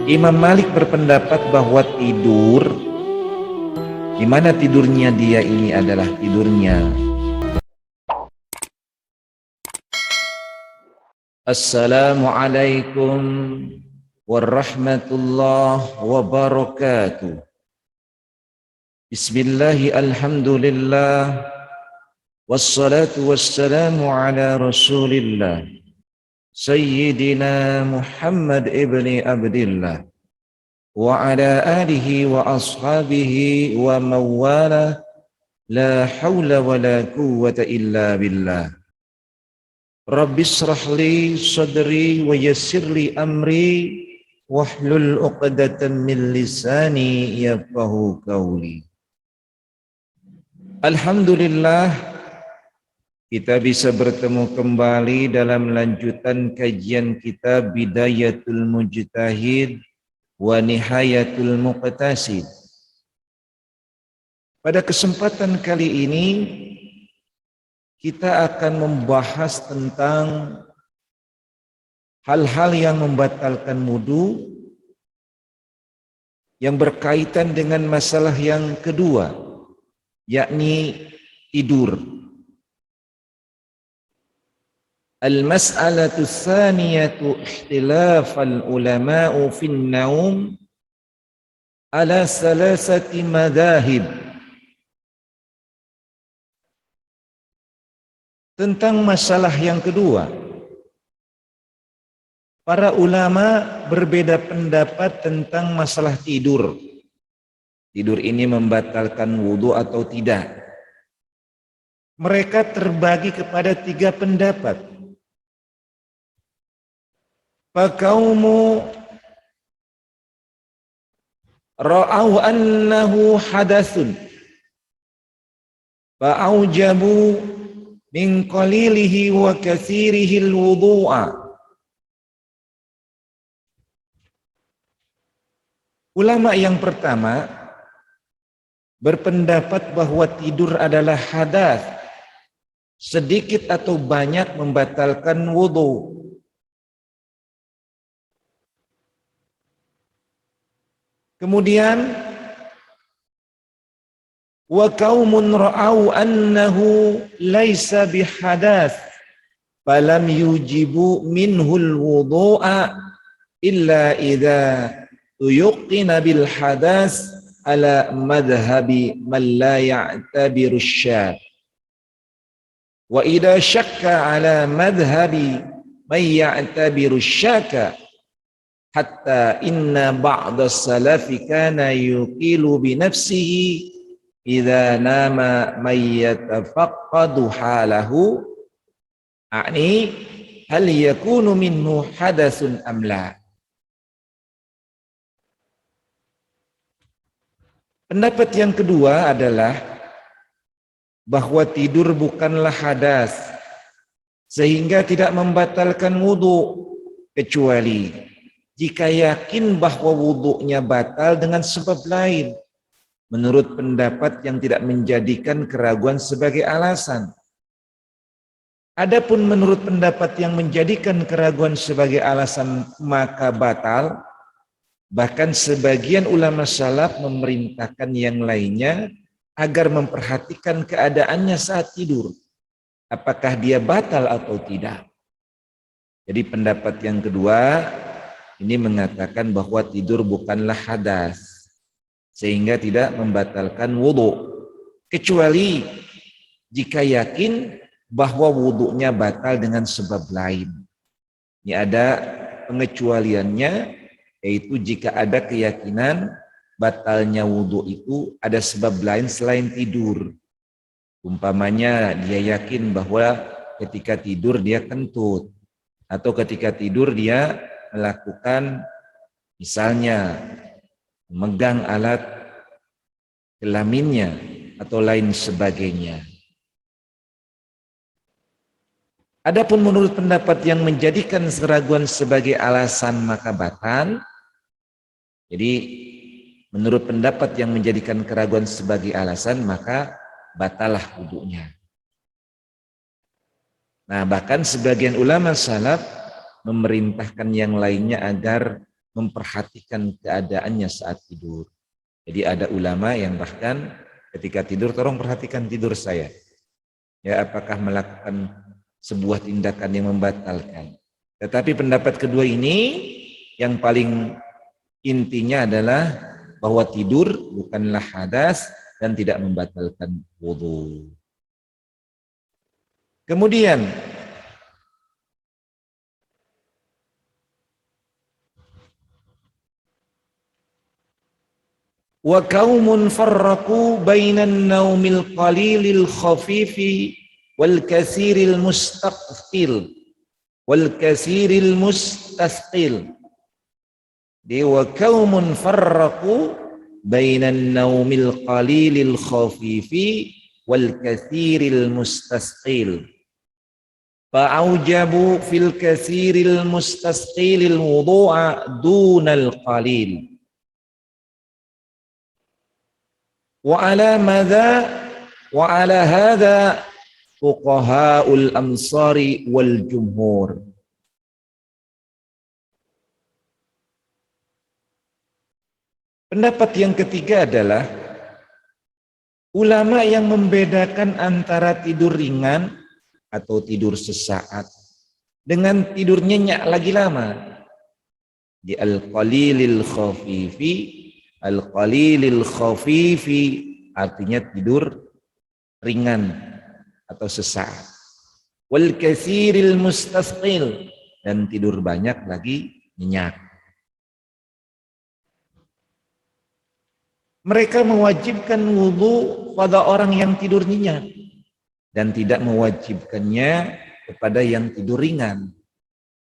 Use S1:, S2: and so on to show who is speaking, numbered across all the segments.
S1: Imam Malik berpendapat bahwa tidur, di mana tidurnya dia ini adalah tidurnya Assalamualaikum warahmatullahi wabarakatuh. Bismillahi alhamdulillah wassalatu wassalamu ala rasulillah Sayyidina Muhammad ibni Abdillah wa ala alihi wa ashabihi wa mawala la hawla wa la quwwata illa billah. Rabbi shrah li sadri wa yassir li amri wahlul 'uqdatam min lisani yafqahu qawli. Alhamdulillah kita bisa bertemu kembali dalam lanjutan kajian kita Bidayatul Mujtahid wa Nihayatul Muqtasid. Pada kesempatan kali ini kita akan membahas tentang hal-hal yang membatalkan wudu yang berkaitan dengan masalah yang kedua, yakni tidur. Al-mas'alatu tsaniyatu ikhtilafal ulama'u fin naum ala salasati madahib. Tentang masalah yang kedua, para ulama berbeda pendapat tentang masalah tidur. Tidur ini membatalkan wudu atau tidak. Mereka terbagi kepada 3 pendapat. Faqaumu ra'au annahu hadasun fa'aujabu min qalilihi wa katsirihi al-wudu'a. Ulama yang pertama berpendapat bahwa tidur adalah hadas, sedikit atau banyak membatalkan wudu. Kemudian wa qaumun ra'au annahu laisa bihadath falam yujibu minhul wudu'a illa idza tuyqina bil hadas ala madhhabi man la ya'tabiru syad wa idza syakka ala madhhabi man ya'tabiru syaka hatta inna ba'da salafi kana yuqilu bi nafsihi idza nama may yatafaqqadu halahu, ani hal yakunu minhu hadasun am la. Pendapat yang kedua adalah bahwa tidur bukanlah hadas sehingga tidak membatalkan wudu kecuali jika yakin bahwa wudunya batal dengan sebab lain, menurut pendapat yang tidak menjadikan keraguan sebagai alasan. Adapun menurut pendapat yang menjadikan keraguan sebagai alasan maka batal, bahkan sebagian ulama salaf memerintahkan yang lainnya agar memperhatikan keadaannya saat tidur, apakah dia batal atau tidak. Jadi pendapat yang kedua ini mengatakan bahwa tidur bukanlah hadas sehingga tidak membatalkan wudu kecuali jika yakin bahwa wudunya batal dengan sebab lain. Ini ada pengecualiannya, yaitu jika ada keyakinan batalnya wudu itu ada sebab lain selain tidur. Umpamanya dia yakin bahwa ketika tidur dia kentut, atau ketika tidur dia melakukan misalnya memegang alat kelaminnya atau lain sebagainya. Adapun menurut pendapat yang menjadikan keraguan sebagai alasan maka batal, jadi menurut pendapat yang menjadikan keraguan sebagai alasan maka batalah wudunya. Nah, bahkan sebagian ulama salaf memerintahkan yang lainnya agar memperhatikan keadaannya saat tidur. Jadi ada ulama yang bahkan ketika tidur, tolong perhatikan tidur saya. Ya, apakah melakukan sebuah tindakan yang membatalkan. Tetapi pendapat kedua ini yang paling intinya adalah bahwa tidur bukanlah hadas dan tidak membatalkan wudu. Kemudian wa qaumun farraqu bainan naumil qalilil khafifi wal katsiril mustaqil wal katsiril mustasqil. Di wa qaumun farraqu bainan naumil qalilil khafifi wal katsiril mustasqil. Fa'aujabu fil katsiril mustasqilil wudu'a dunal qalil. Wa ala hadha fuqaha'ul amsari wal jumhur. Pendapat yang ketiga adalah ulama yang membedakan antara tidur ringan atau tidur sesaat dengan tidur nyenyak lagi lama. Di al-qalilil khafifi artinya tidur ringan atau sesaat. Wal katsiril mustasqil dan tidur banyak lagi nyenyak. Mereka mewajibkan wudu pada orang yang tidur nyenyak dan tidak mewajibkannya kepada yang tidur ringan.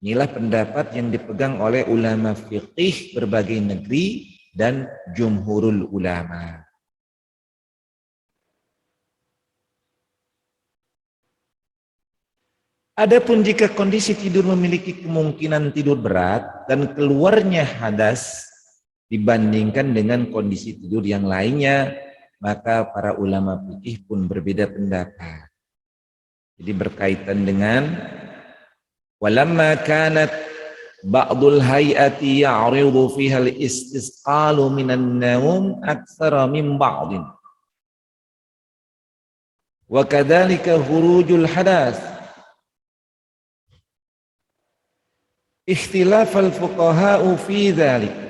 S1: Inilah pendapat yang dipegang oleh ulama fiqih berbagai negeri dan jumhurul ulama. Adapun jika kondisi tidur memiliki kemungkinan tidur berat dan keluarnya hadas dibandingkan dengan kondisi tidur yang lainnya, maka para ulama fikih pun berbeda pendapat. Jadi berkaitan dengan walamma kanat ba'dul hayati ya'ridu fiha al-istisqalu minan naum aktsara min ba'din. Wa kadzalika khurujul hadas. Ikhtilaf al-fuqaha'u fi dzalik.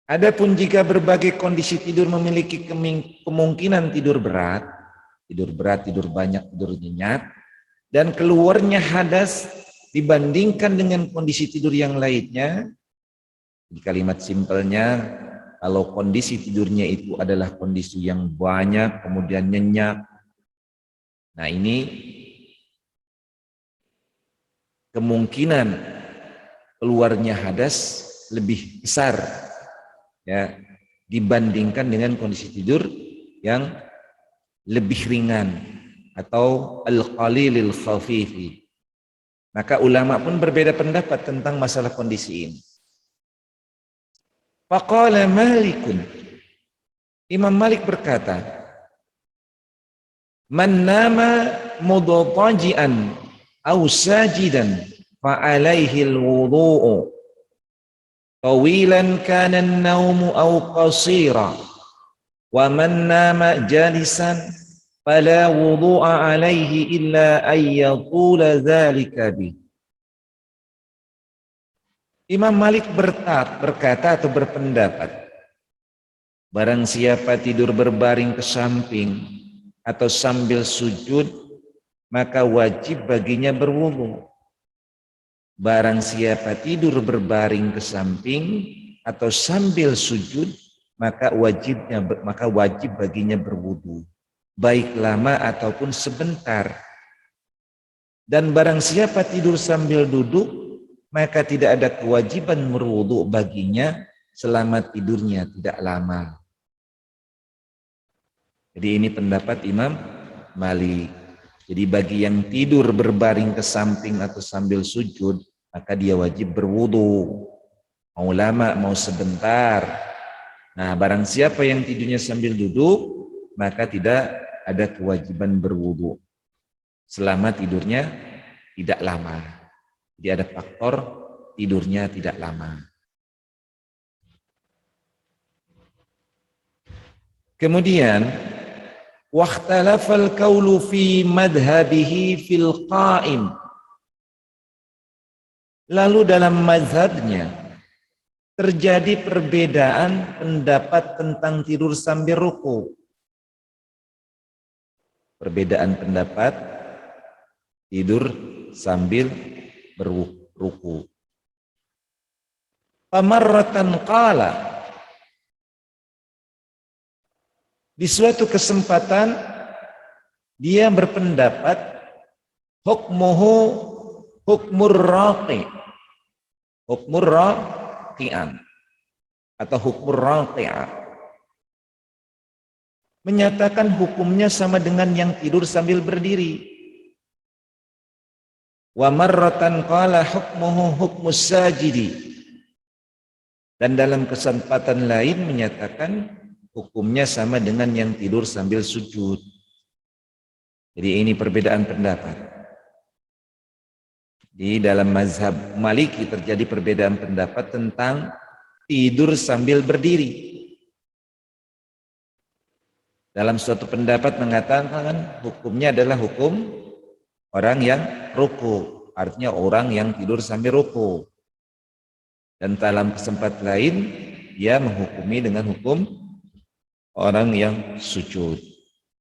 S1: Adapun jika berbagai kondisi tidur memiliki kemungkinan tidur berat, tidur banyak, tidur nyenyak, dan keluarnya hadas dibandingkan dengan kondisi tidur yang lainnya, di kalimat simpelnya, kalau kondisi tidurnya itu adalah kondisi yang banyak, kemudian nyenyak, nah ini kemungkinan keluarnya hadas lebih besar, ya, dibandingkan dengan kondisi tidur yang lebih ringan atau al-qalilil khafifi. Maka ulama pun berbeda pendapat tentang masalah kondisi ini. Faqala Malikun, Imam Malik berkata, man nama mudtaji'an aw sajidan fa alaihi al-wudu'u tawilan kana an-naumu aw qasira. Wa man nama jalisan fala wudu'a alaihi illa ayyatula dzalika bi. Imam Malik berkata atau berpendapat, barang siapa tidur berbaring ke samping atau sambil sujud, maka wajib baginya berwudu. Barang siapa tidur berbaring ke samping atau sambil sujud, maka wajib baginya berwudu, baik lama ataupun sebentar. Dan barang siapa tidur sambil duduk, maka tidak ada kewajiban berwudu baginya selama tidurnya tidak lama. Jadi ini pendapat Imam Malik. Jadi bagi yang tidur berbaring ke samping atau sambil sujud, maka dia wajib berwudu, mau lama mau sebentar. Nah, barang siapa yang tidurnya sambil duduk, maka tidak ada kewajiban berwudu selama tidurnya tidak lama. Jadi ada faktor tidurnya tidak lama. Kemudian waqtalafal qaulu fi madhabihi fil qa'im. Lalu dalam mazhabnya terjadi perbedaan pendapat tentang tidur sambil ruku. Perbedaan pendapat tidur sambil berruku. Pamarratan qala, di suatu kesempatan dia berpendapat hukmuhu hukmur raqi, hukmur raqi'an atau hukmur raqi'ah, menyatakan hukumnya sama dengan yang tidur sambil berdiri. Wa marratan qala hukmuhu hukmus sajidi, dan dalam kesempatan lain menyatakan hukumnya sama dengan yang tidur sambil sujud. Jadi ini perbedaan pendapat. Di dalam mazhab Maliki terjadi perbedaan pendapat tentang tidur sambil berdiri. Dalam suatu pendapat mengatakan hukumnya adalah hukum orang yang ruku, artinya orang yang tidur sambil ruku. Dan dalam kesempatan lain dia menghukumi dengan hukum orang yang sujud.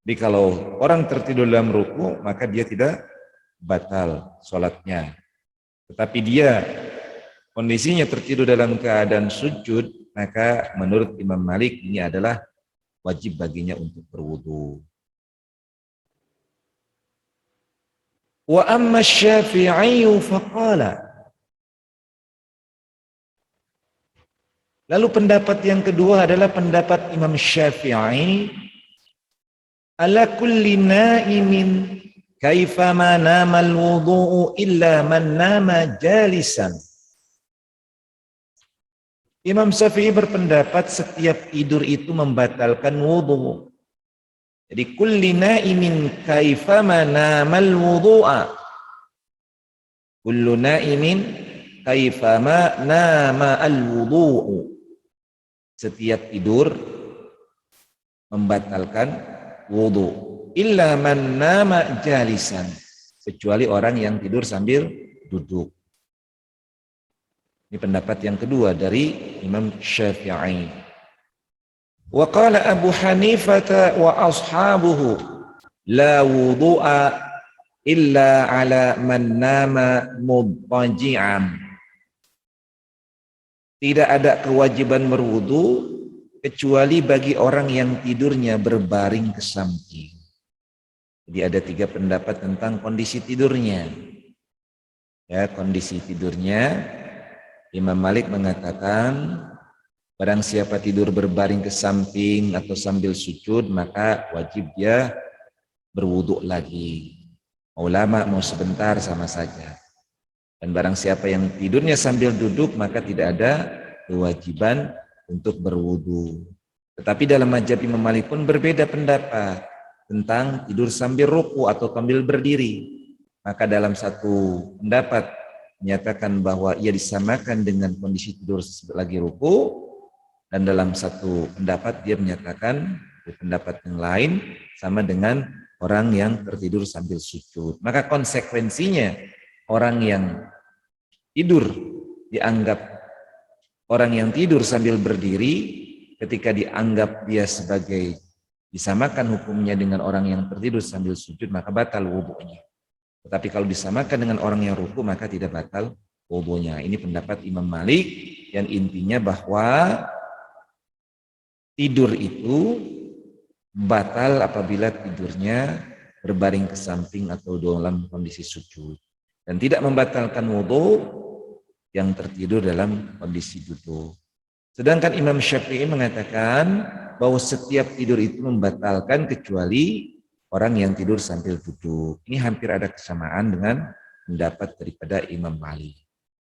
S1: Jadi kalau orang tertidur dalam ruku maka dia tidak batal sholatnya. Tetapi dia kondisinya tertidur dalam keadaan sujud, maka menurut Imam Malik ini adalah wajib baginya untuk berwudu. Wa amma Syafi'i faqala, lalu pendapat yang kedua adalah pendapat Imam Syafi'i, ala kulli na'imin kaifama nama al-wudu'u illa man nama jalisan. Imam Syafi'i berpendapat setiap tidur itu membatalkan wudu. Jadi kulli na'imin kaifama nama al-wudu'a, kullu na'imin kaifama nama al-wudu'u, setiap tidur membatalkan wudu, illa man nama jalisan, kecuali orang yang tidur sambil duduk. Ini pendapat yang kedua dari Imam Syafi'i. Wa qala Abu Hanifah wa ashabuhu la wudu'a illa ala man nama mudtaji'an. Tidak ada kewajiban berwudu kecuali bagi orang yang tidurnya berbaring ke samping. Jadi ada 3 pendapat tentang kondisi tidurnya. Ya, kondisi tidurnya Imam Malik mengatakan barang siapa tidur berbaring ke samping atau sambil sujud maka wajib dia berwudu lagi. Mau lama mau sebentar sama saja. Dan barang siapa yang tidurnya sambil duduk maka tidak ada kewajiban untuk berwudu. Tetapi dalam mazhab Imam Malik pun berbeda pendapat tentang tidur sambil ruku atau sambil berdiri. Maka dalam satu pendapat menyatakan bahwa ia disamakan dengan kondisi tidur lagi ruku, dan dalam satu pendapat dia menyatakan di pendapat yang lain sama dengan orang yang tertidur sambil sujud. Maka konsekuensinya orang yang tidur dianggap orang yang tidur sambil berdiri ketika dianggap dia sebagai disamakan hukumnya dengan orang yang tertidur sambil sujud maka batal wudunya. Tetapi kalau disamakan dengan orang yang ruku maka tidak batal wudunya. Ini pendapat Imam Malik yang intinya bahwa tidur itu batal apabila tidurnya berbaring ke samping atau dalam kondisi sujud, dan tidak membatalkan wudu yang tertidur dalam kondisi duduk. Sedangkan Imam Syafi'i mengatakan bahwa setiap tidur itu membatalkan kecuali orang yang tidur sambil duduk. Ini hampir ada kesamaan dengan pendapat daripada Imam Malik.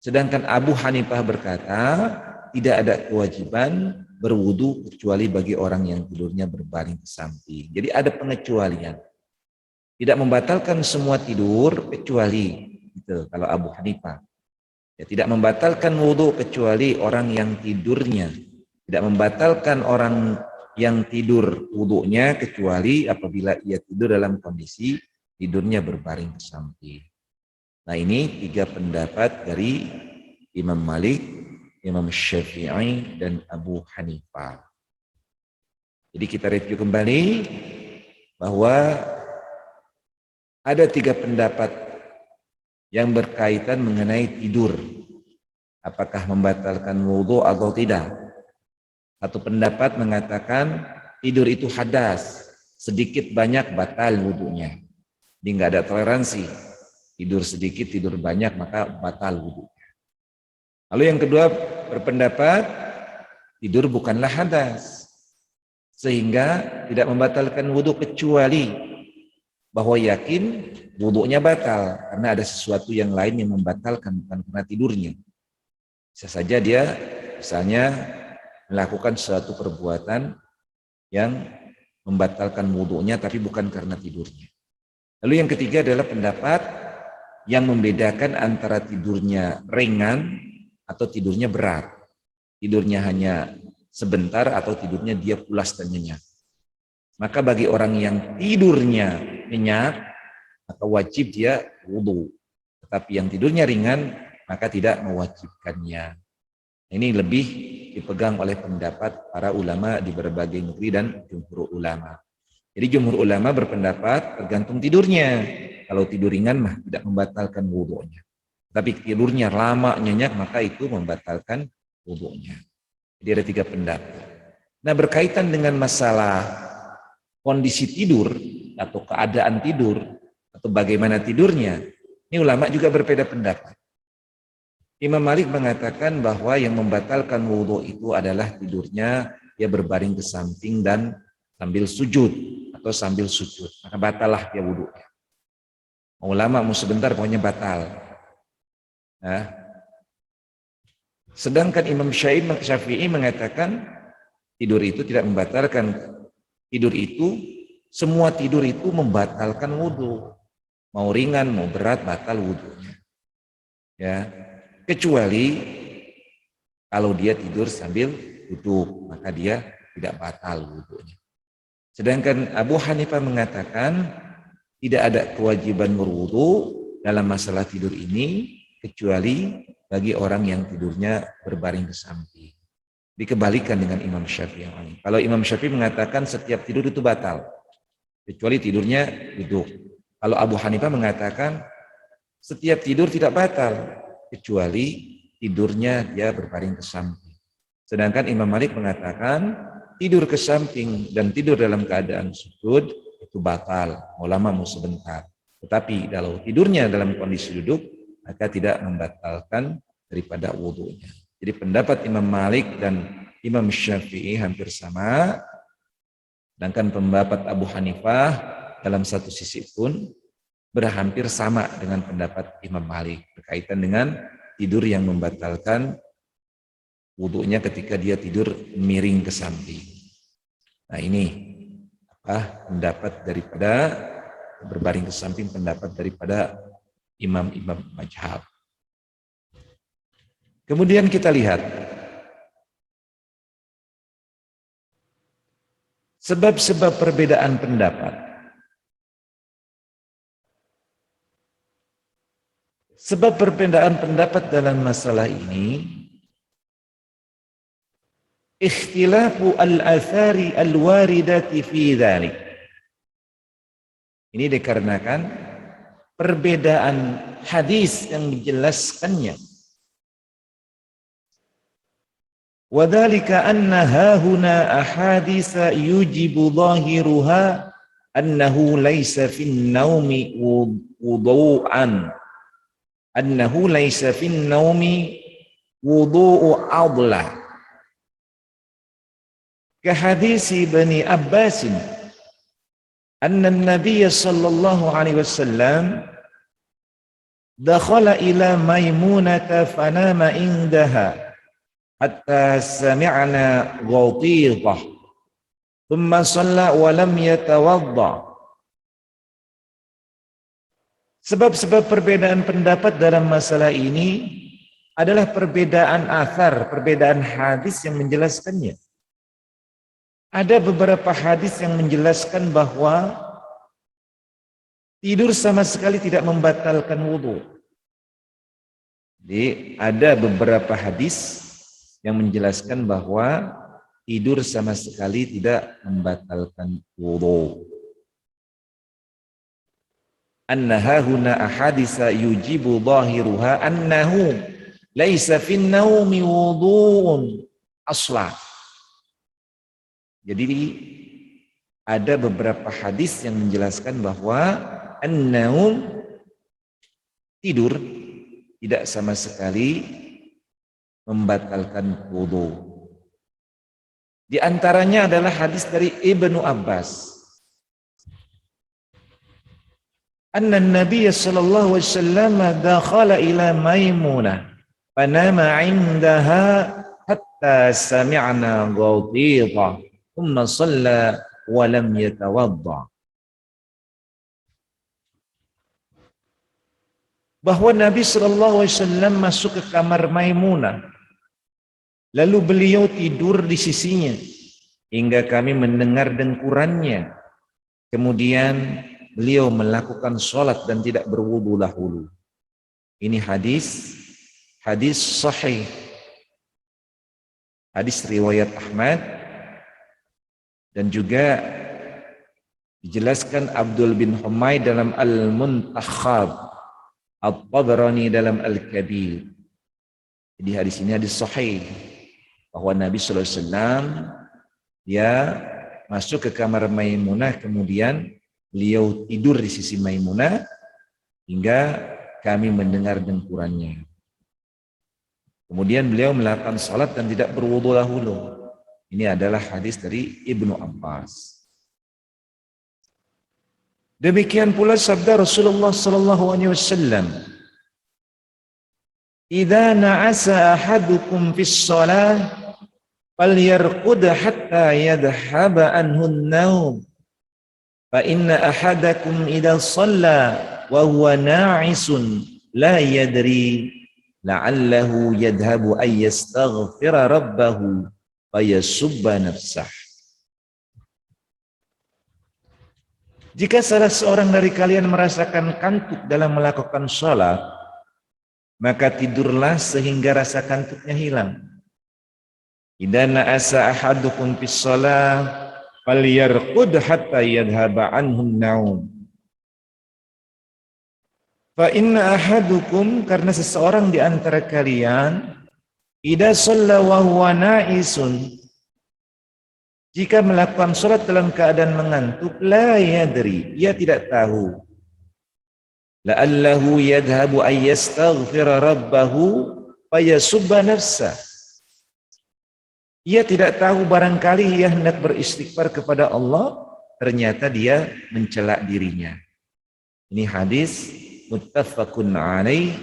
S1: Sedangkan Abu Hanifah berkata tidak ada kewajiban berwudu kecuali bagi orang yang tidurnya berbaring ke samping. Jadi ada pengecualian. Tidak membatalkan semua tidur kecuali itu kalau Abu Hanifah. Ya, tidak membatalkan wudhu kecuali orang yang tidurnya. Tidak membatalkan orang yang tidur wudhunya kecuali apabila ia tidur dalam kondisi tidurnya berbaring ke samping. Nah, ini 3 pendapat dari Imam Malik, Imam Syafi'i, dan Abu Hanifah. Jadi kita review kembali bahwa ada 3 pendapat yang berkaitan mengenai tidur. Apakah membatalkan wudhu atau tidak? Satu pendapat mengatakan tidur itu hadas, sedikit banyak batal wudhunya. Jadi nggak ada toleransi. Tidur sedikit, tidur banyak, maka batal wudhunya. Lalu yang kedua berpendapat tidur bukanlah hadas, sehingga tidak membatalkan wudhu kecuali bahwa yakin wudhunya batal karena ada sesuatu yang lain yang membatalkan, bukan karena tidurnya. Bisa saja dia misalnya melakukan suatu perbuatan yang membatalkan wudhunya tapi bukan karena tidurnya. Lalu yang ketiga adalah pendapat yang membedakan antara tidurnya ringan atau tidurnya berat. Tidurnya hanya sebentar atau tidurnya dia pulas dan nyenyak. Maka bagi orang yang tidurnya nyenyak, maka wajib dia wudhu. Tetapi yang tidurnya ringan, maka tidak mewajibkannya. Ini lebih dipegang oleh pendapat para ulama di berbagai negeri dan jumhur ulama. Jadi jumhur ulama berpendapat tergantung tidurnya. Kalau tidur ringan mah tidak membatalkan wudhunya. Tapi tidurnya lama nyenyak maka itu membatalkan wudhunya. Jadi ada 3 pendapat. Nah, berkaitan dengan masalah kondisi tidur atau keadaan tidur atau bagaimana tidurnya, ini ulama juga berbeda pendapat. Imam Malik mengatakan bahwa yang membatalkan wudhu itu adalah tidurnya dia berbaring ke samping dan sambil sujud atau sambil sujud, maka batallah dia wudhunya. Mau lama mau sebentar pokoknya batal. Nah, sedangkan Imam Syafi'i mengatakan tidur itu tidak membatalkan. Tidur itu, semua tidur itu membatalkan wudhu. Mau ringan mau berat batal wudhunya. Ya. Kecuali kalau dia tidur sambil duduk, maka dia tidak batal wudhunya. Sedangkan Abu Hanifah mengatakan tidak ada kewajiban berwudhu dalam masalah tidur ini kecuali bagi orang yang tidurnya berbaring ke samping. Dikebalikan dengan Imam Syafi'i. Kalau Imam Syafi'i mengatakan setiap tidur itu batal, kecuali tidurnya duduk. Kalau Abu Hanifah mengatakan setiap tidur tidak batal, kecuali tidurnya dia berbaring ke samping. Sedangkan Imam Malik mengatakan tidur ke samping dan tidur dalam keadaan sujud itu batal, mau lama mau sebentar. Tetapi kalau tidurnya dalam kondisi duduk, maka tidak membatalkan daripada wudhunya. Jadi pendapat Imam Malik dan Imam Syafi'i hampir sama. Sedangkan pendapat Abu Hanifah dalam satu sisi pun berhampir sama dengan pendapat Imam Malik berkaitan dengan tidur yang membatalkan wudhunya ketika dia tidur miring ke samping. Nah, ini pendapat daripada berbaring ke samping, pendapat daripada imam-imam mazhab. Kemudian kita lihat sebab-sebab perbedaan pendapat. Sebab perbedaan pendapat dalam masalah ini, ikhtilafu al-athari al-waridati fi dzalik. Ini dikarenakan perbedaan hadis yang menjelaskannya. Wa dzalika anna hahuna ahaditsa yujibu dhahiruha annahu laysa fin naumi wudu'an. Annahu laisa fin naumi wudu'u adla ka hadisi Bani Abbas anna an-nabiy sallallahu alaihi wasallam dakhala ila Maimunah fanama indaha hatta sami'na ghawtithah thumma shalla wa lam yatawadda. Sebab-sebab perbedaan pendapat dalam masalah ini adalah perbedaan athar, perbedaan hadis yang menjelaskannya. Ada beberapa hadis yang menjelaskan bahwa tidur sama sekali tidak membatalkan wudhu. Jadi ada beberapa hadis yang menjelaskan bahwa tidur sama sekali tidak membatalkan wudhu. Annaha huna ahadisa yujibu zahiruha annahu laisa fin naumi wudhu'un asla. Jadi ada beberapa hadis yang menjelaskan bahwa an-naum, tidur, tidak sama sekali membatalkan wudu. Di antaranya adalah hadis dari Ibnu Abbas. Anna Nabiy sallallahu alaihi wasallam dakhala ila Maimunah fanama 'indaha hatta sami'na ghawtidha thumma shalla wa lam yatawadda. Bahwa Nabi sallallahu alaihi wasallam masuk ke kamar Maimunah, lalu beliau tidur di sisinya hingga kami mendengar dengkurannya. Kemudian beliau melakukan sholat dan tidak berwudu dahulu. Ini hadis sahih, hadis riwayat Ahmad, dan juga dijelaskan Abdul bin Humaid dalam Al-Muntakhab, At-Tabarani dalam Al-Kabir. Jadi hadis ini hadis sahih bahwa Nabi sallallahu alaihi wasallam dia masuk ke kamar Maimunah, kemudian beliau tidur di sisi Maimunah hingga kami mendengar dengkurannya. Kemudian beliau melakukan salat dan tidak berwudu dahulu. Ini adalah hadis dari Ibnu Abbas. Demikian pula sabda Rasulullah sallallahu alaihi wasallam, "Idza na'asa ahadukum fis shalah falyarqud hatta yadhhaba anhu an-naum. Fa inna ahadakum idza shalla wa huwa na'isun la yadri la'allahu yadhhabu ay yastaghfira rabbahu fa yasubba nafsah." Jika salah seorang dari kalian merasakan kantuk dalam melakukan sholat, maka tidurlah sehingga rasa kantuknya hilang. Idza na'asa ahadukum fis shalah falyarqud hatta yadhhaba anhu an-naum. Fa inna ahadukum, karena seseorang di antara kalian, idza shalla wa huwa na'isun, jika melakukan sholat dalam keadaan mengantuk, la yadri, ia tidak tahu. La'allahu yadhabu ay yastaghfira rabbahu fayasubba nafsah. Ia tidak tahu, barangkali ia hendak beristighfar kepada Allah, ternyata dia mencela dirinya. Ini hadis muttafaqun alaih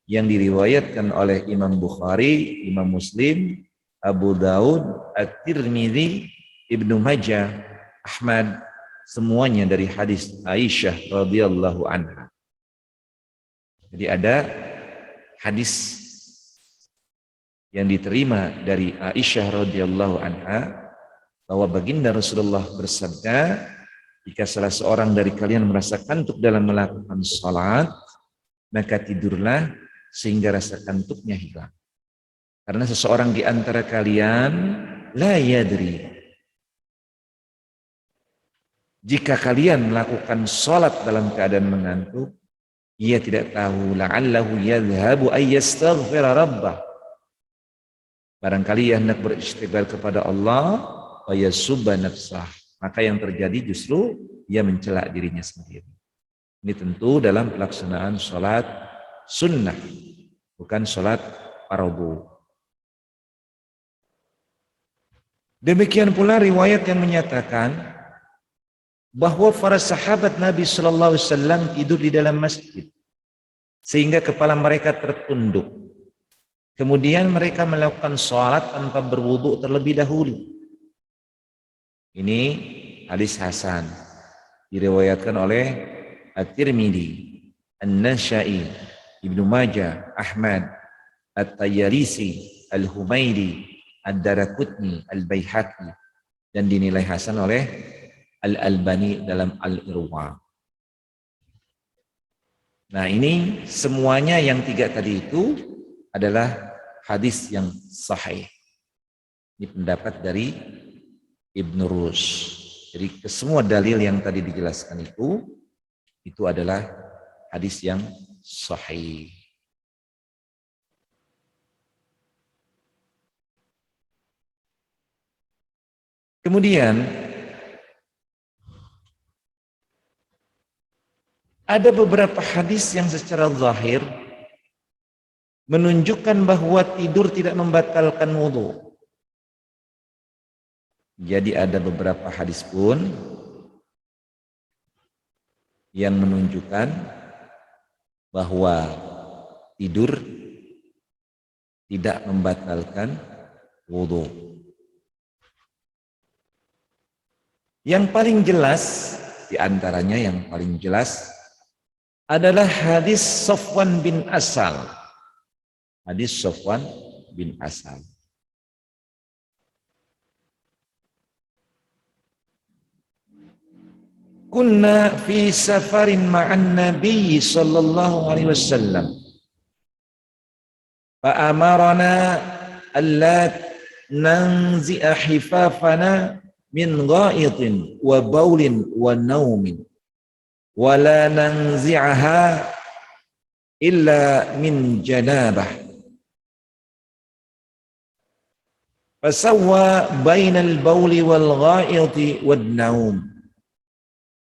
S1: yang diriwayatkan oleh Imam Bukhari, Imam Muslim, Abu Daud, At-Tirmidzi, Ibnu Majah, Ahmad, semuanya dari hadis Aisyah radhiyallahu anha. Jadi ada hadis yang diterima dari Aisyah radhiyallahu anha bahwa baginda Rasulullah bersabda, jika salah seorang dari kalian merasa kantuk dalam melakukan salat, maka tidurlah sehingga rasa kantuknya hilang. Karena seseorang di antara kalian la yadri, jika kalian melakukan sholat dalam keadaan mengantuk, ia tidak tahu, la'allahu yadhhabu ay yastaghfira rabbah, barangkali ia hendak beristighfar kepada Allah, wa yasubba nafsah, maka yang terjadi justru ia mencela dirinya sendiri. Ini tentu dalam pelaksanaan sholat sunnah, bukan sholat fardhu. Demikian pula riwayat yang menyatakan bahwa para sahabat Nabi Sallallahu Alaihi Wasallam tidur di dalam masjid sehingga kepala mereka tertunduk. Kemudian mereka melakukan sholat tanpa berwudu terlebih dahulu. Ini hadis hasan, diriwayatkan oleh At-Tirmidzi, An-Nasa'i, Ibnu Majah, Ahmad, At-Tayalisi, Al-Humaidi, Ad-Daraqutni, Al-Baihaqi, dan dinilai hasan oleh Al-Albani dalam Al-Irwa. Nah, ini semuanya yang 3 tadi itu adalah hadis yang sahih. Ini pendapat dari Ibn Rus. Jadi semua dalil yang tadi dijelaskan itu adalah hadis yang sahih. Kemudian ada beberapa hadis yang secara zahir menunjukkan bahwa tidur tidak membatalkan wudu. Jadi ada beberapa hadis pun yang menunjukkan bahwa tidur tidak membatalkan wudu. Yang paling jelas, di antaranya yang paling jelas adalah hadis Safwan bin Asal. Hadis Safwan bin Asal. Kunna fi safarin ma'an Nabi sallallahu alaihi wasallam. Fa amarna alla nanzi'a hifafana min ghaitin wa baulin wa naumin wa la nanzi'aha illa min janabah. Fasawwa bainal bauli wal ghaiti wad naum.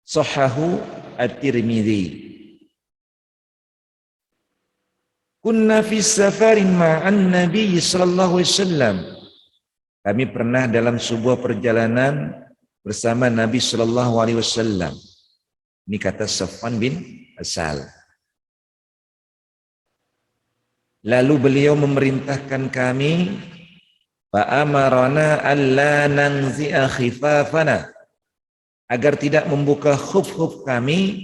S1: Sahahu At-Tirmidzi. Kunna fi safarin ma'an Nabi sallallahu alaihi wasallam. Kami pernah dalam sebuah perjalanan bersama Nabi sallallahu alaihi wasallam. Ini kata Safwan bin Asal. Lalu beliau memerintahkan kami, fa amarana alla nanzi'a khifafana, agar tidak membuka khuf-khuf kami,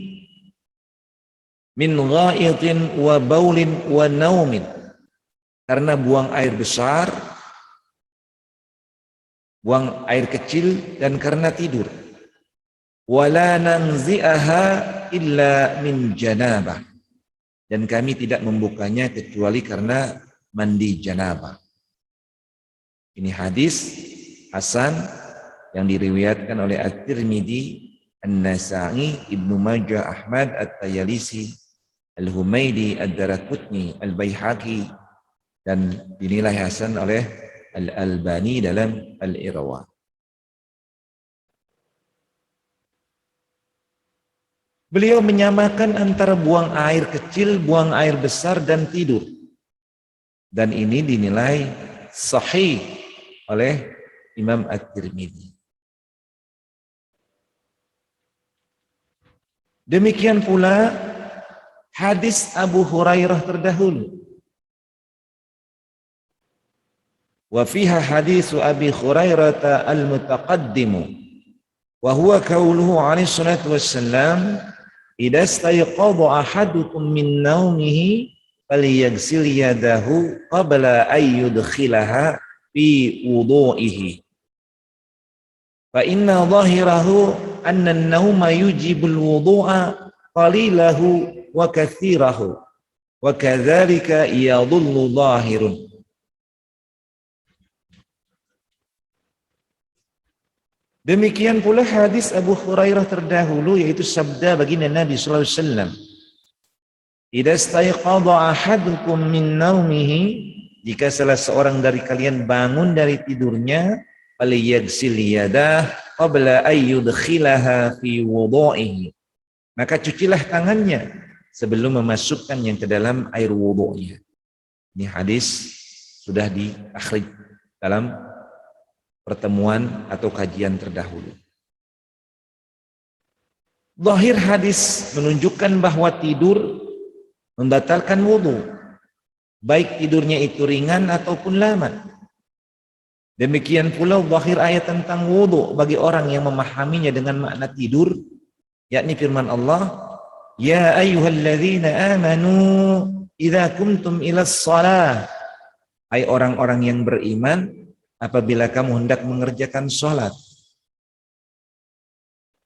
S1: min ghaitin wa baulin wa naumin, karena buang air besar, buang air kecil, dan karena tidur. Wala nanzi'aha illa min janabah, dan kami tidak membukanya kecuali karena mandi janabah. Ini hadis hasan yang diriwayatkan oleh At-Tirmidzi, An-Nasa'i, Ibnu Majah, Ahmad, At-Tayalisi, Al-Humaidi, Ad-Daraqutni, Al-Baihaqi, dan dinilai hasan oleh Al-Albani dalam Al-Irwa. Beliau menyamakan antara buang air kecil, buang air besar, dan tidur. Dan ini dinilai sahih oleh Imam At-Tirmidzi. Demikian pula hadis Abu Hurairah terdahulu. Wa fiha hadisu Abi Hurairah al-mutaqaddimu wa huwa qauluhu alaihi salatu wassalam, idza istayqadha ahadukum min naumihi falyaghsil yadahu qabla an yudkhilaha fi wudu'ihi fa inna dhahirahu anna an-nauma yujibul wudu'a qalilahu wa katsirahu wa kadzalika yadullu dhahirun. Demikian pula hadis Abu Hurairah terdahulu, yaitu sabda baginda Nabi sallallahu alaihi wasallam, idza istayqadha ahadukum min naumihi, jika salah seorang dari kalian bangun dari tidurnya, falyaghsil yadah qabla an yudkhilaha fi wudu'ihi, maka cucilah tangannya sebelum memasukkan yang ke dalam air wudu'nya. Ini hadis sudah diakhrij dalam pertemuan atau kajian terdahulu. Zahir hadis menunjukkan bahwa tidur membatalkan wudu, baik tidurnya itu ringan ataupun lama. Demikian pula zahir ayat tentang wudu bagi orang yang memahaminya dengan makna tidur, yakni firman Allah, ya ayyuhalladzina amanu idza kumtum ilas shalah hai orang-orang yang beriman, apabila kamu hendak mengerjakan sholat.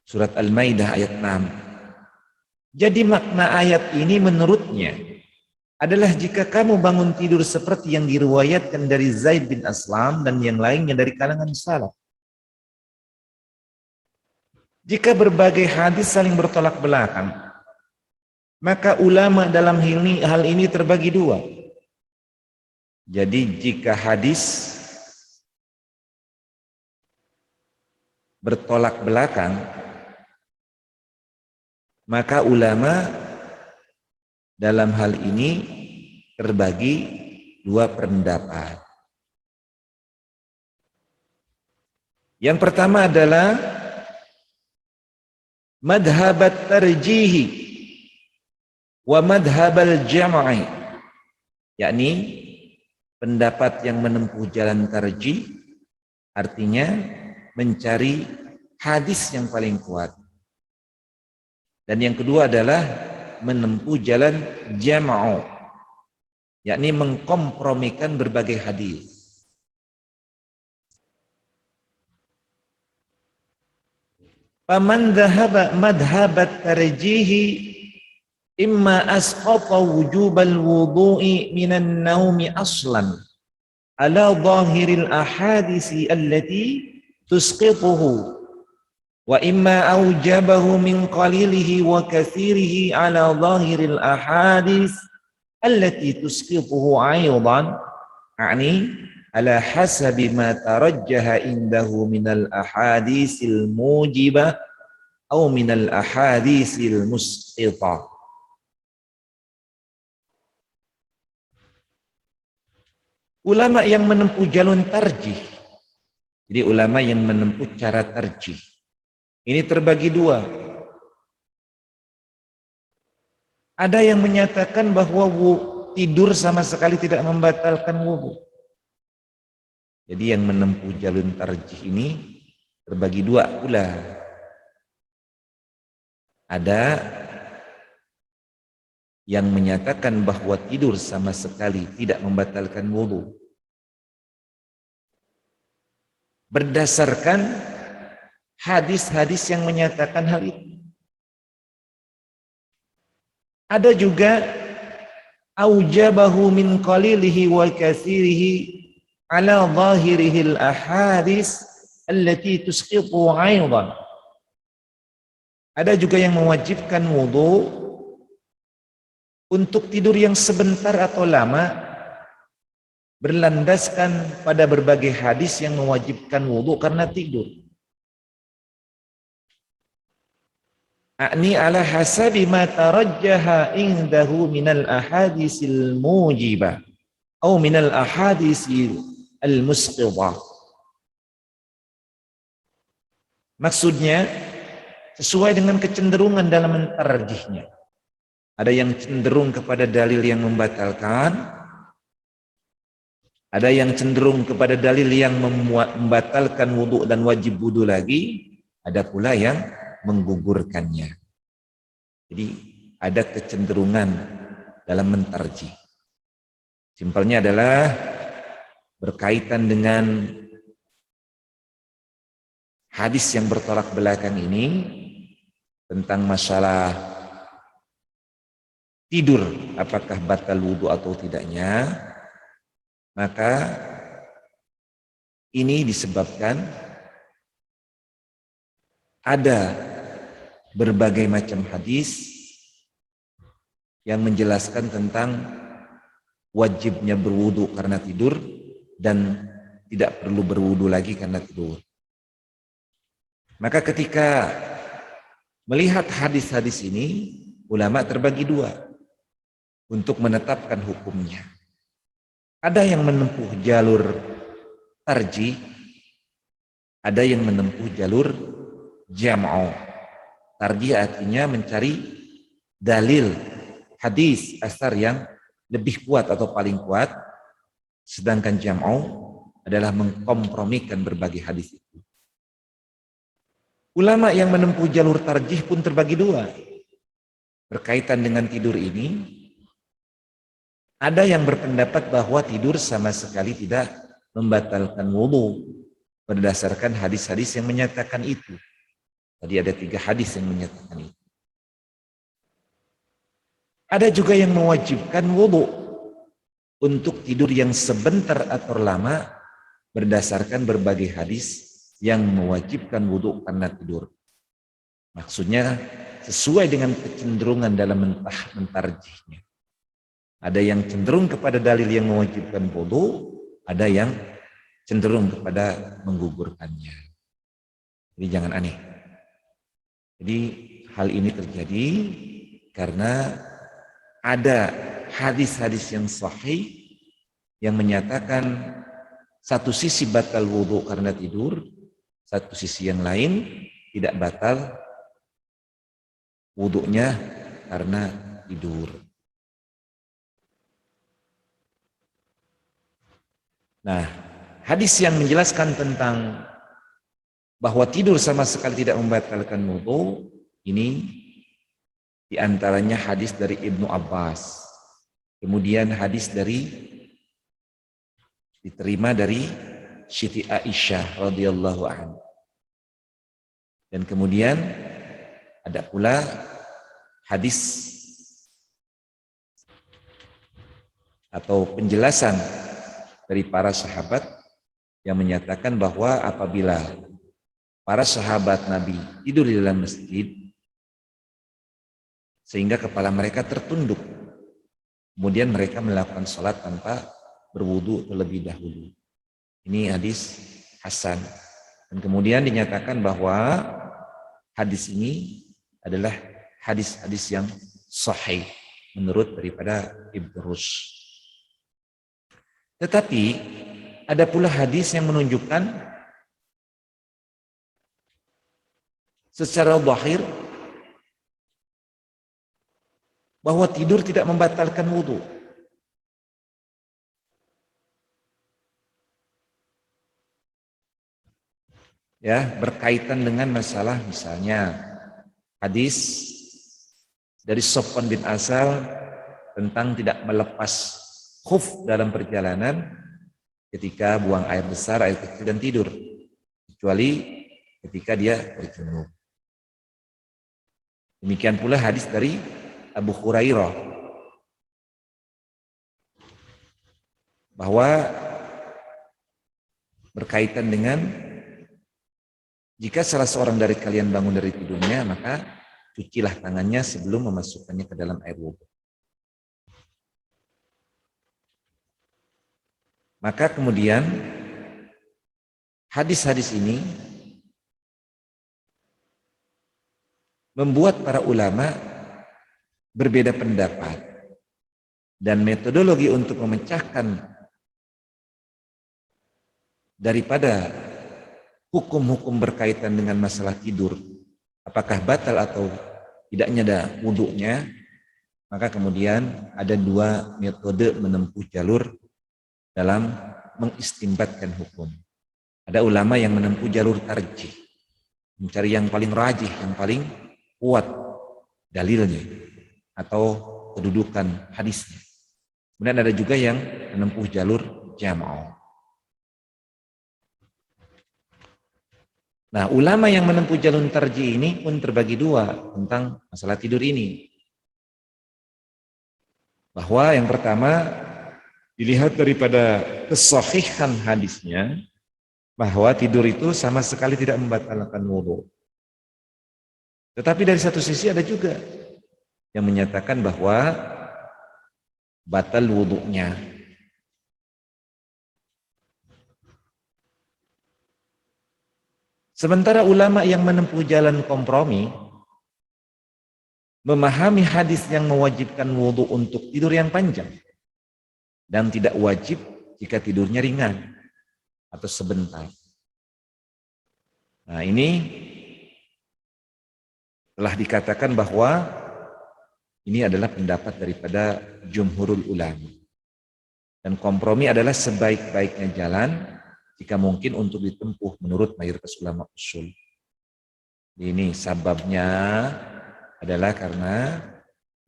S1: Surat Al-Maidah ayat 6. Jadi makna ayat ini menurutnya adalah jika kamu bangun tidur seperti yang diriwayatkan dari Zaid bin Aslam dan yang lainnya dari kalangan salaf. Jika berbagai hadis saling bertolak belakang, maka ulama dalam hal ini terbagi dua. Jadi jika hadis bertolak belakang, maka ulama dalam hal ini terbagi dua pendapat. Yang pertama adalah madhabat tarjihi wa madhabal jam'i, yakni pendapat yang menempuh jalan tarjih, artinya mencari hadis yang paling kuat. Dan yang kedua adalah menempuh jalan jam'u, yakni mengkompromikan berbagai hadis. Faman dhahaba madhabat tarjihi imma asqata wujubal wudu'i minan naumi aslan ala zahiril ahadisi allati tusqituhu wa imma aujabahu min qalilihi wa kathirihi ala zahiril ahadis allati tusqituhu aydan, yani ala hasabi ma tarajjaha indahu minal ahadisil mujibah atau minal ahadisil musqitah. Ulama yang menempuh jalur tarjih, jadi ulama yang menempuh cara tarjih, ini terbagi dua. Ada yang menyatakan bahwa tidur sama sekali tidak membatalkan wudu. Jadi yang menempuh jalur tarjih ini terbagi dua pula. Ada yang menyatakan bahwa tidur sama sekali tidak membatalkan wudu berdasarkan hadis-hadis yang menyatakan hal itu. Ada juga aujabahu min qalilihi wa katsirihi ala zahirihil ahadis allati tusqitu aydan. Ada juga yang mewajibkan wudu untuk tidur yang sebentar atau lama berlandaskan pada berbagai hadis yang mewajibkan wudu karena tidur. A'ni ala hasabi ma tarajjaha indahu minal ahadisil mujibah atau minal ahadisil al-musqidhah. Maksudnya sesuai dengan kecenderungan dalam mentarjihnya. Ada yang cenderung kepada dalil yang membatalkan, ada yang cenderung kepada dalil yang membatalkan wudu dan wajib wudu lagi, ada pula yang menggugurkannya. Jadi ada kecenderungan dalam mentarjih. Simpelnya adalah berkaitan dengan hadis yang bertolak belakang ini tentang masalah tidur apakah batal wudu atau tidaknya, maka ini disebabkan ada berbagai macam hadis yang menjelaskan tentang wajibnya berwudu karena tidur dan tidak perlu berwudu lagi karena tidur. Maka ketika melihat hadis-hadis ini, ulama terbagi dua untuk menetapkan hukumnya. Ada yang menempuh jalur tarjih, ada yang menempuh jalur jam'u. Tarjih artinya mencari dalil hadis asar yang lebih kuat atau paling kuat, sedangkan jam'u adalah mengkompromikan berbagai hadis itu. Ulama yang menempuh jalur tarjih pun terbagi dua. Berkaitan dengan tidur ini, Ada yang berpendapat bahwa tidur sama sekali tidak membatalkan wudhu berdasarkan hadis-hadis yang menyatakan itu. Tadi ada 3 hadis yang menyatakan itu. Ada juga yang mewajibkan wudhu untuk tidur yang sebentar atau lama berdasarkan berbagai hadis yang mewajibkan wudhu karena tidur. Maksudnya sesuai dengan kecenderungan dalam mentarjihnya. Ada yang cenderung kepada dalil yang mewajibkan wudhu, ada yang cenderung kepada menggugurkannya. Jadi jangan aneh. Jadi hal ini terjadi karena ada hadis-hadis yang sahih yang menyatakan satu sisi batal wudhu karena tidur, satu sisi yang lain tidak batal wudhunya karena tidur. Nah, hadis yang menjelaskan tentang bahwa tidur sama sekali tidak membatalkan wudhu, ini diantaranya hadis dari Ibnu Abbas. Kemudian hadis diterima dari Siti Aisyah radhiyallahu anha. Dan kemudian ada pula hadis atau penjelasan dari para sahabat yang menyatakan bahwa apabila para sahabat Nabi tidur di dalam masjid sehingga kepala mereka tertunduk, kemudian mereka melakukan sholat tanpa berwudu terlebih dahulu. Ini hadis hasan. Dan kemudian dinyatakan bahwa hadis ini adalah hadis-hadis yang sahih menurut daripada Ibnu Rushd. Tetapi ada pula hadis yang menunjukkan secara zahir bahwa tidur tidak membatalkan wudhu. Ya, berkaitan dengan masalah misalnya hadis dari Sofwan bin Asal tentang tidak melepas khuf dalam perjalanan ketika buang air besar, air kecil dan tidur, kecuali ketika dia berjunub. Demikian pula hadis dari Abu Hurairah bahwa berkaitan dengan jika salah seorang dari kalian bangun dari tidurnya, maka cucilah tangannya sebelum memasukkannya ke dalam air wudhu. Maka kemudian hadis-hadis ini membuat para ulama berbeda pendapat dan metodologi untuk memecahkan daripada hukum-hukum berkaitan dengan masalah tidur, apakah batal atau tidaknya ada wudhunya. Maka kemudian ada 2 metode menempuh jalur dalam mengistimbatkan hukum. Ada ulama yang menempuh jalur tarjih, mencari yang paling rajih, yang paling kuat dalilnya atau kedudukan hadisnya. Kemudian ada juga yang menempuh jalur jam'ah. Nah, ulama yang menempuh jalur tarjih ini pun terbagi 2 tentang masalah tidur ini. Bahwa yang pertama dilihat daripada kesahihan hadisnya bahwa tidur itu sama sekali tidak membatalkan wudhu. Tetapi dari satu sisi ada juga yang menyatakan bahwa batal wudhunya. Sementara ulama yang menempuh jalan kompromi memahami hadis yang mewajibkan wudhu untuk tidur yang panjang dan tidak wajib jika tidurnya ringan atau sebentar. Nah, ini telah dikatakan bahwa ini adalah pendapat daripada jumhurul ulama. Dan kompromi adalah sebaik-baiknya jalan jika mungkin untuk ditempuh menurut mayoritas ulama usul. Ini sababnya adalah karena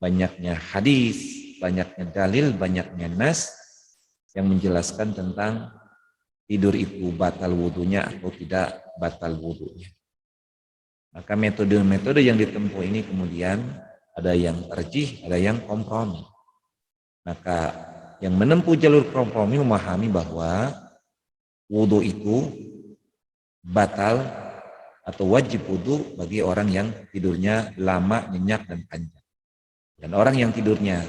S1: banyaknya hadis banyaknya dalil, banyaknya nas yang menjelaskan tentang tidur itu batal wudunya atau tidak batal wudunya. Maka metode-metode yang ditempuh ini kemudian ada yang tarjih, ada yang kompromi. Maka yang menempuh jalur kompromi memahami bahwa wudu itu batal atau wajib wudu bagi orang yang tidurnya lama, nyenyak, dan panjang. Dan orang yang tidurnya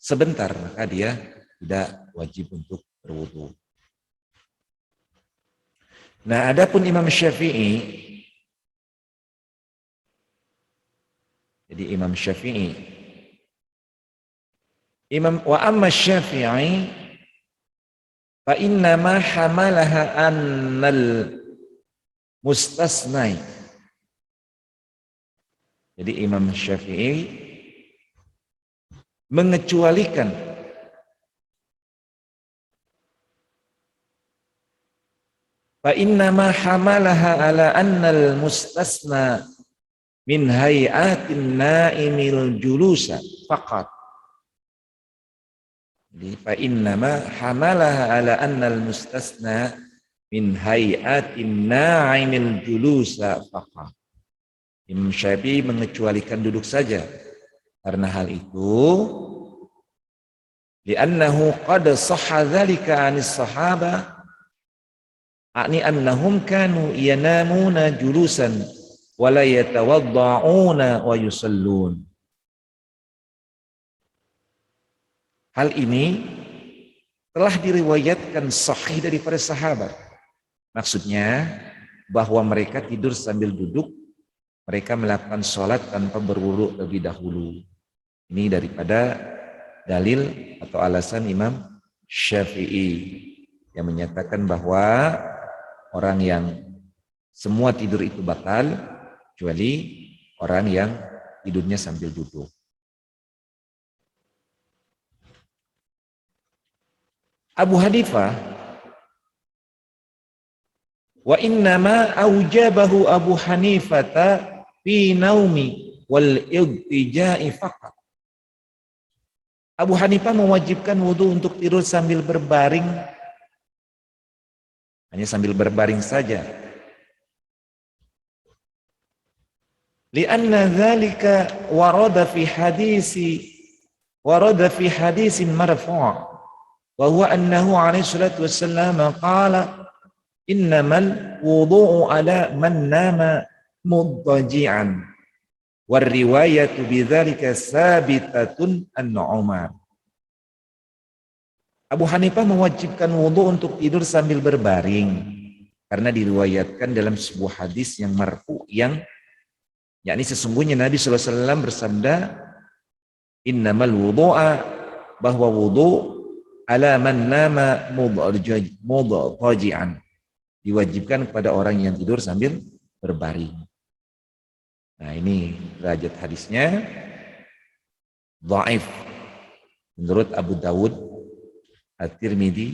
S1: sebentar, maka dia tidak wajib untuk berwudu. Nah, adapun Imam Syafi'i, jadi Imam Syafi'i, wa amma Syafi'i fa inna ma hamalaha annal mustasnai. Jadi Imam Syafi'i mengecualikan fa inna ma hamalaha ala annal mustasna min hayatin naimil julusa faqat. Jadi fa innama hamalaha ala annal mustasna min hayatin naimil julusa faqat. Imam Syafi'i mengecualikan duduk saja karena hal itu li'annahu qad sahha dzalika 'anis sahaba ani annahum kanu yanamuna julusan wala yatawadda'una wa yusallun. Hal ini telah diriwayatkan sahih dari para sahabat. Maksudnya bahwa mereka tidur sambil duduk, mereka melakukan sholat tanpa berwudu lebih dahulu. Ini daripada dalil atau alasan Imam Syafi'i yang menyatakan bahwa orang yang semua tidur itu batal kecuali orang yang tidurnya sambil duduk. Abu Hanifah wa innama aujabahu Abu Hanifata fi naumi wal igtija'i faqat. Abu Hanifah mewajibkan wudu untuk tidur sambil berbaring, hanya sambil berbaring saja. Lianna dzalika warada fi hadisin marfu' wa huwa annahu alaihi salatu wassalam qala innamal wudu'u ala man nama mudtaji'an war riwayatu bidzalika sabitatun an Umar. Abu Hanifah mewajibkan wudu untuk tidur sambil berbaring karena diriwayatkan dalam sebuah hadis yang marfu yang yakni sesungguhnya Nabi SAW bersabda innamal wudu'a, bahwa wudu ala man nama mudtaji'an, diwajibkan kepada orang yang tidur sambil berbaring. Nah, ini derajat hadisnya dhaif menurut Abu Dawud, At-Tirmidzi,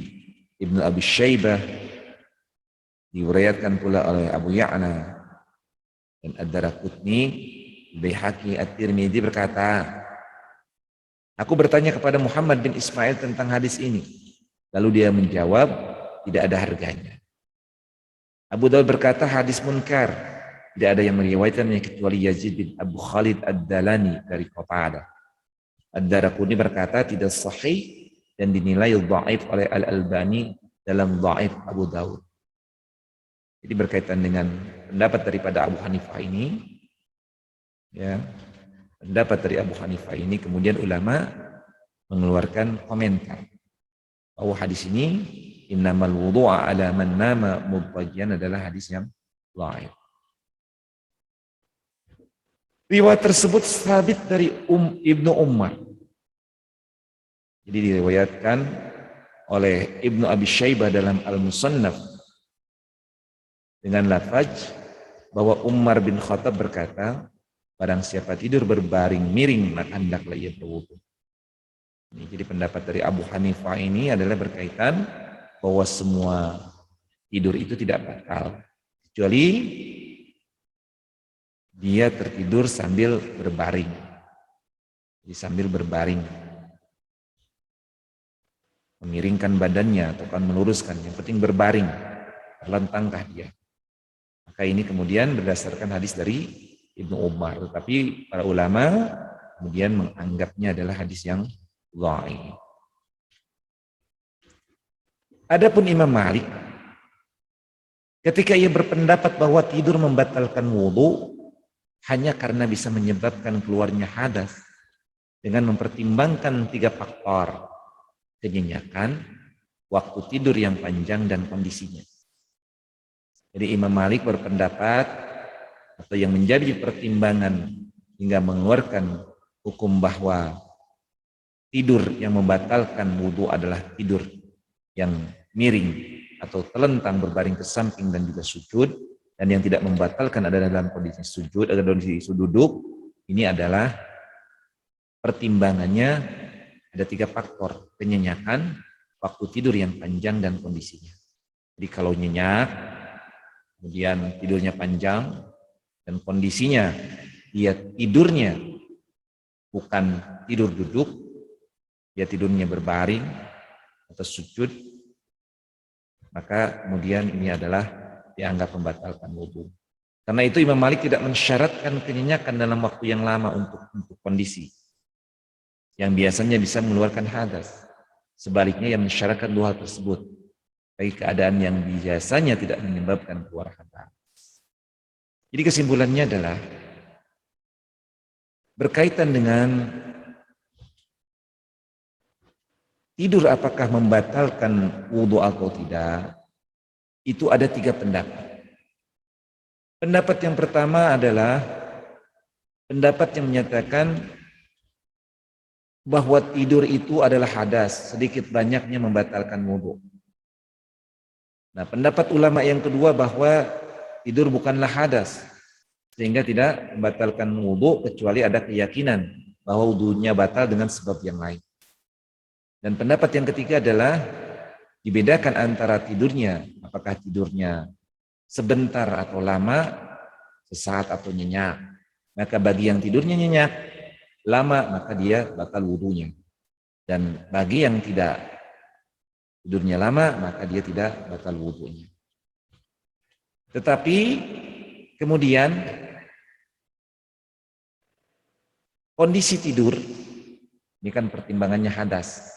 S1: Ibnu Abi Syaibah, diriwayatkan pula oleh Abu Ya'la dan Ad-Daraqutni. Baihaqi, At-Tirmidzi berkata, aku bertanya kepada Muhammad bin Ismail tentang hadis ini. Lalu dia menjawab, tidak ada harganya. Abu Dawud berkata, hadis munkar. Tidak ada yang meriwayatkannya kecuali Yazid bin Abu Khalid Ad-Dalani dari Qatadah. Ad-Daraqutni berkata, tidak sahih dan dinilai dhaif oleh Al-Albani dalam dhaif Abu Dawud. Jadi berkaitan dengan pendapat daripada Abu Hanifah ini, ya, pendapat dari Abu Hanifah ini kemudian ulama mengeluarkan komentar bahwa hadis ini innamal wudu'a ala man nama mudtajian adalah hadis yang dhaif. Riwayat tersebut sabit dari Ibnu Umar. Jadi diriwayatkan oleh Ibnu Abi Syaibah dalam Al-Musannaf dengan lafaz bahwa Umar bin Khattab berkata, barang siapa tidur berbaring miring maka hendaklah ia berwudu. Ini jadi pendapat dari Abu Hanifah ini adalah berkaitan bahwa semua tidur itu tidak batal kecuali dia tertidur sambil berbaring. Jadi sambil berbaring. Memiringkan badannya atau kan meluruskan, yang penting berbaring, terlentangkah dia. Maka ini kemudian berdasarkan hadis dari Ibnu Umar, tetapi para ulama kemudian menganggapnya adalah hadis yang dhaif. Adapun Imam Malik, ketika ia berpendapat bahwa tidur membatalkan wudhu hanya karena bisa menyebabkan keluarnya hadas dengan mempertimbangkan 3 faktor: kenyenyakan, waktu tidur yang panjang, dan kondisinya. Jadi Imam Malik berpendapat atau yang menjadi pertimbangan hingga mengeluarkan hukum bahwa tidur yang membatalkan wudhu adalah tidur yang miring atau telentang berbaring ke samping dan juga sujud, dan yang tidak membatalkan adalah dalam kondisi sujud atau kondisi duduk. Ini adalah pertimbangannya ada 3 faktor: kenyenyakan, waktu tidur yang panjang, dan kondisinya. Jadi kalau nyenyak, kemudian tidurnya panjang, dan kondisinya dia tidurnya bukan tidur duduk, dia tidurnya berbaring atau sujud, maka kemudian ini adalah dianggap membatalkan wudhu. Karena itu Imam Malik tidak mensyaratkan kenyenyakan dalam waktu yang lama untuk kondisi yang biasanya bisa mengeluarkan hadas. Sebaliknya yang mensyaratkan 2 hal tersebut bagi keadaan yang biasanya tidak menyebabkan keluar hadas. Jadi kesimpulannya adalah berkaitan dengan tidur apakah membatalkan wudhu atau tidak, itu ada 3 pendapat. Pendapat yang pertama adalah pendapat yang menyatakan bahwa tidur itu adalah hadas, sedikit banyaknya membatalkan wudhu. Nah, pendapat ulama yang kedua bahwa tidur bukanlah hadas, sehingga tidak membatalkan wudhu kecuali ada keyakinan bahwa wudhunya batal dengan sebab yang lain. Dan pendapat yang ketiga adalah dibedakan antara tidurnya, apakah tidurnya sebentar atau lama, sesaat atau nyenyak. Maka bagi yang tidurnya nyenyak, lama, maka dia batal wudhunya. Dan bagi yang tidak tidurnya lama, maka dia tidak batal wudhunya. Tetapi kemudian kondisi tidur, ini kan pertimbangannya hadas.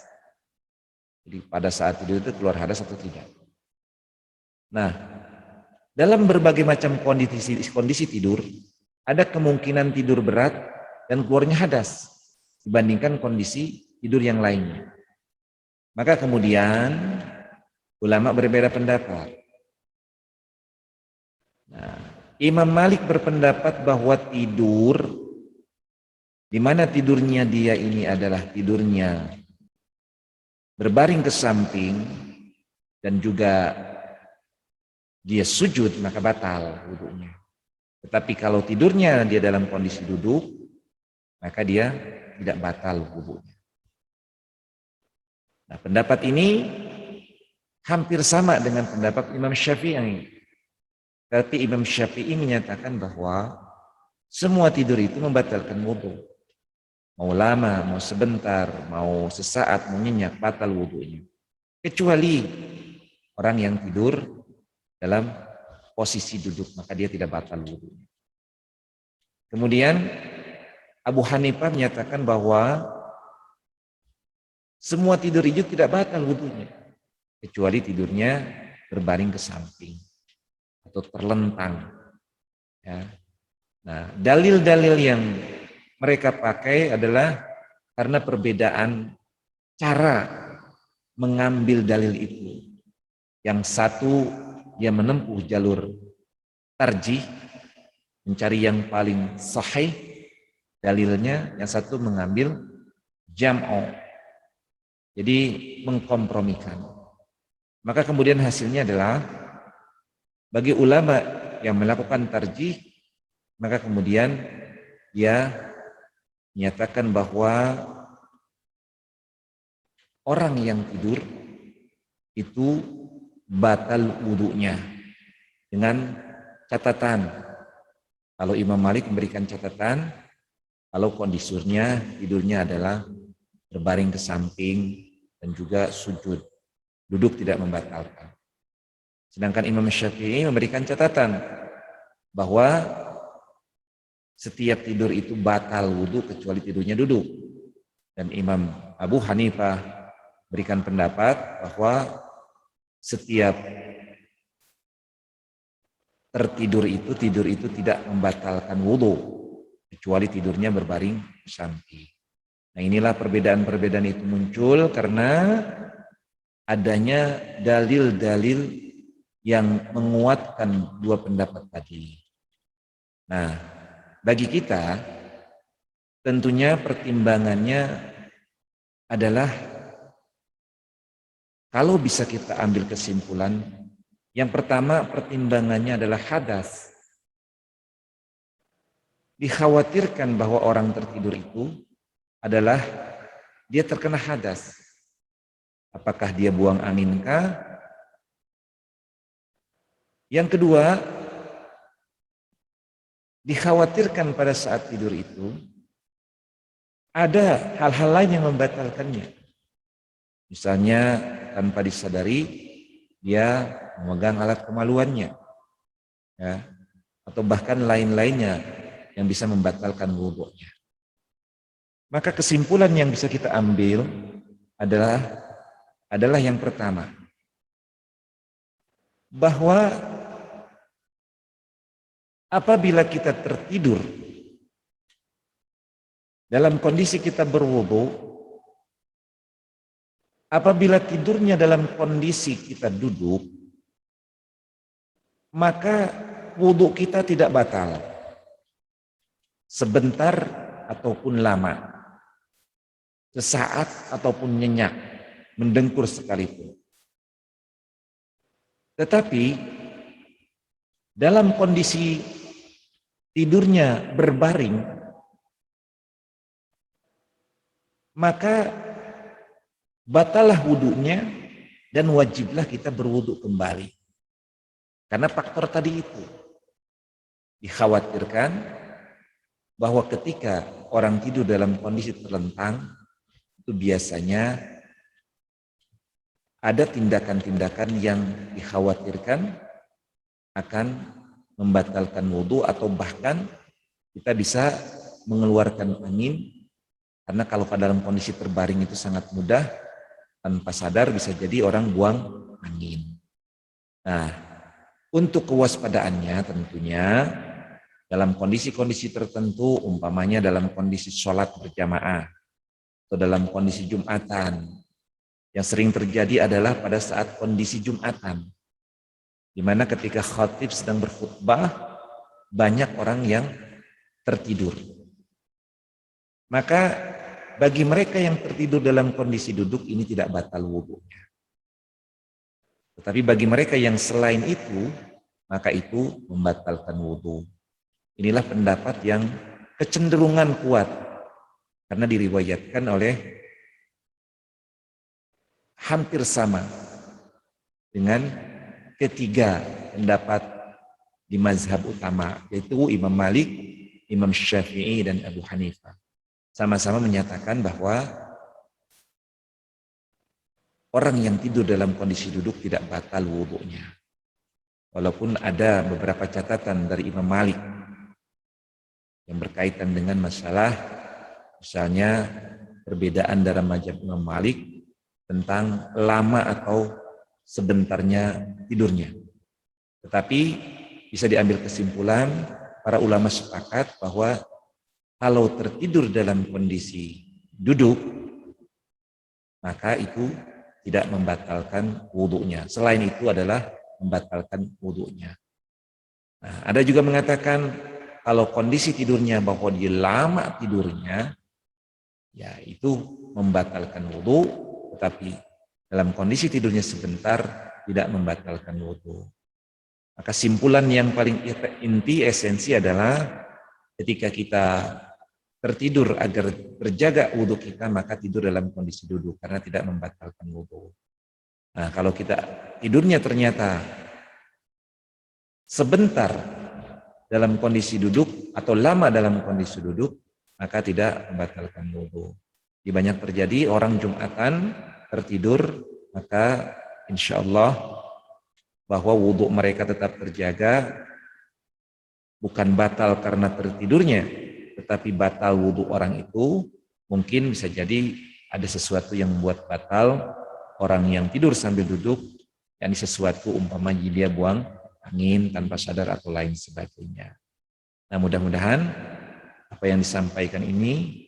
S1: Jadi pada saat tidur itu keluar hadas atau tidak. Nah, dalam berbagai macam kondisi tidur, ada kemungkinan tidur berat dan keluarnya hadas dibandingkan kondisi tidur yang lainnya. Maka kemudian ulama berbeda pendapat. Nah, Imam Malik berpendapat bahwa tidur, di mana tidurnya dia ini adalah tidurnya berbaring ke samping dan juga dia sujud, maka batal wudhunya. Tetapi kalau tidurnya dia dalam kondisi duduk, maka dia tidak batal wudhunya. Nah, pendapat ini hampir sama dengan pendapat Imam Syafi'i. Tapi Imam Syafi'i menyatakan bahwa semua tidur itu membatalkan wudhu. Mau lama, mau sebentar, mau sesaat, mau nyenyak, batal wudhunya. Kecuali orang yang tidur dalam posisi duduk, maka dia tidak batal wudhunya. Kemudian Abu Hanifah menyatakan bahwa semua tidur itu tidak batal wudhunya, kecuali tidurnya berbaring ke samping atau terlentang. Ya. Nah, dalil-dalil yang mereka pakai adalah karena perbedaan cara mengambil dalil itu. Yang satu dia menempuh jalur tarjih, mencari yang paling sahih dalilnya, yang satu mengambil jam'u, jadi mengkompromikan. Maka kemudian hasilnya adalah bagi ulama yang melakukan tarjih, maka kemudian dia menyatakan bahwa orang yang tidur itu batal wudhunya dengan catatan. Kalau Imam Malik memberikan catatan, kalau kondisinya tidurnya adalah berbaring ke samping dan juga sujud. Duduk tidak membatalkan. Sedangkan Imam Syafi'i memberikan catatan bahwa setiap tidur itu batal wudhu kecuali tidurnya duduk. Dan Imam Abu Hanifah berikan pendapat bahwa setiap tidur itu tidak membatalkan wudhu kecuali tidurnya berbaring samping. Nah, inilah perbedaan-perbedaan itu muncul karena adanya dalil-dalil yang menguatkan dua pendapat tadi. Nah, bagi kita tentunya pertimbangannya adalah kalau bisa kita ambil kesimpulan, yang pertama pertimbangannya adalah hadas. Dikhawatirkan bahwa orang tertidur itu adalah dia terkena hadas. Apakah dia buang anginkah? Yang kedua, dikhawatirkan pada saat tidur itu ada hal-hal lain yang membatalkannya. Misalnya tanpa disadari dia memegang alat kemaluannya, ya, atau bahkan lain-lainnya yang bisa membatalkan wudhunya. Maka kesimpulan yang bisa kita ambil adalah yang pertama, bahwa apabila kita tertidur dalam kondisi kita berwudu, apabila tidurnya dalam kondisi kita duduk, maka wudu kita tidak batal. Sebentar ataupun lama, sesaat ataupun nyenyak, mendengkur sekalipun. Tetapi dalam kondisi tidurnya berbaring, maka batallah wudunya dan wajiblah kita berwudu kembali. Karena faktor tadi itu dikhawatirkan bahwa ketika orang tidur dalam kondisi terlentang, itu biasanya ada tindakan-tindakan yang dikhawatirkan akan membatalkan wudu atau bahkan kita bisa mengeluarkan angin, karena kalau dalam kondisi terbaring itu sangat mudah tanpa sadar bisa jadi orang buang angin. Nah, untuk kewaspadaannya tentunya dalam kondisi-kondisi tertentu, umpamanya dalam kondisi sholat berjamaah atau dalam kondisi Jumatan, yang sering terjadi adalah pada saat kondisi Jumatan, di mana ketika khatib sedang berkhutbah banyak orang yang tertidur. Maka bagi mereka yang tertidur dalam kondisi duduk ini tidak batal wudunya. Tetapi bagi mereka yang selain itu, maka itu membatalkan wudu. Inilah pendapat yang kecenderungan kuat karena diriwayatkan oleh hampir sama dengan ketiga pendapat di mazhab utama, yaitu Imam Malik, Imam Syafi'i, dan Abu Hanifah. Sama-sama menyatakan bahwa orang yang tidur dalam kondisi duduk tidak batal wudunya. Walaupun ada beberapa catatan dari Imam Malik yang berkaitan dengan masalah, misalnya perbedaan dalam mazhab Imam Malik tentang lama atau sebentarnya tidurnya. Tetapi bisa diambil kesimpulan, para ulama sepakat bahwa kalau tertidur dalam kondisi duduk, maka itu tidak membatalkan wudunya. Selain itu adalah membatalkan wudunya. Nah, ada juga mengatakan kalau kondisi tidurnya bahwa dia lama tidurnya, ya itu membatalkan wudu, tetapi dalam kondisi tidurnya sebentar tidak membatalkan wudu. Maka simpulan yang paling inti esensi adalah ketika kita tertidur agar terjaga wudu kita, maka tidur dalam kondisi duduk karena tidak membatalkan wudu. Nah, kalau kita tidurnya ternyata sebentar dalam kondisi duduk atau lama dalam kondisi duduk, maka tidak membatalkan wudu. Di banyak terjadi orang Jumatan tertidur, maka insya Allah bahwa wudhu mereka tetap terjaga, bukan batal karena tertidurnya, tetapi batal wudhu orang itu mungkin bisa jadi ada sesuatu yang membuat batal orang yang tidur sambil duduk, yakni sesuatu umpamanya dia buang angin tanpa sadar atau lain sebagainya. Nah, mudah-mudahan apa yang disampaikan ini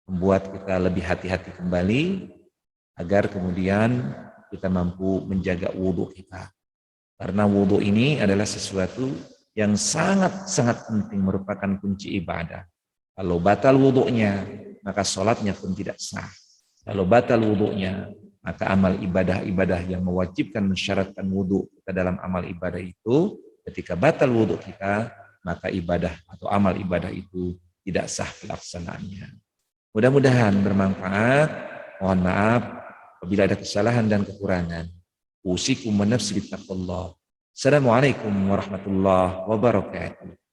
S1: membuat kita lebih hati-hati kembali agar kemudian kita mampu menjaga wudhu kita. Karena wudhu ini adalah sesuatu yang sangat-sangat penting, merupakan kunci ibadah. Kalau batal wudhunya, maka sholatnya pun tidak sah. Kalau batal wudhunya, maka amal ibadah-ibadah yang mewajibkan mensyaratkan wudhu kita dalam amal ibadah itu, ketika batal wudhu kita, maka ibadah atau amal ibadah itu tidak sah pelaksanaannya. Mudah-mudahan bermanfaat. Mohon maaf apabila ada kesalahan dan kekurangan. Usikum wa nafsi bittaqwallah. Assalamualaikum warahmatullahi wabarakatuh.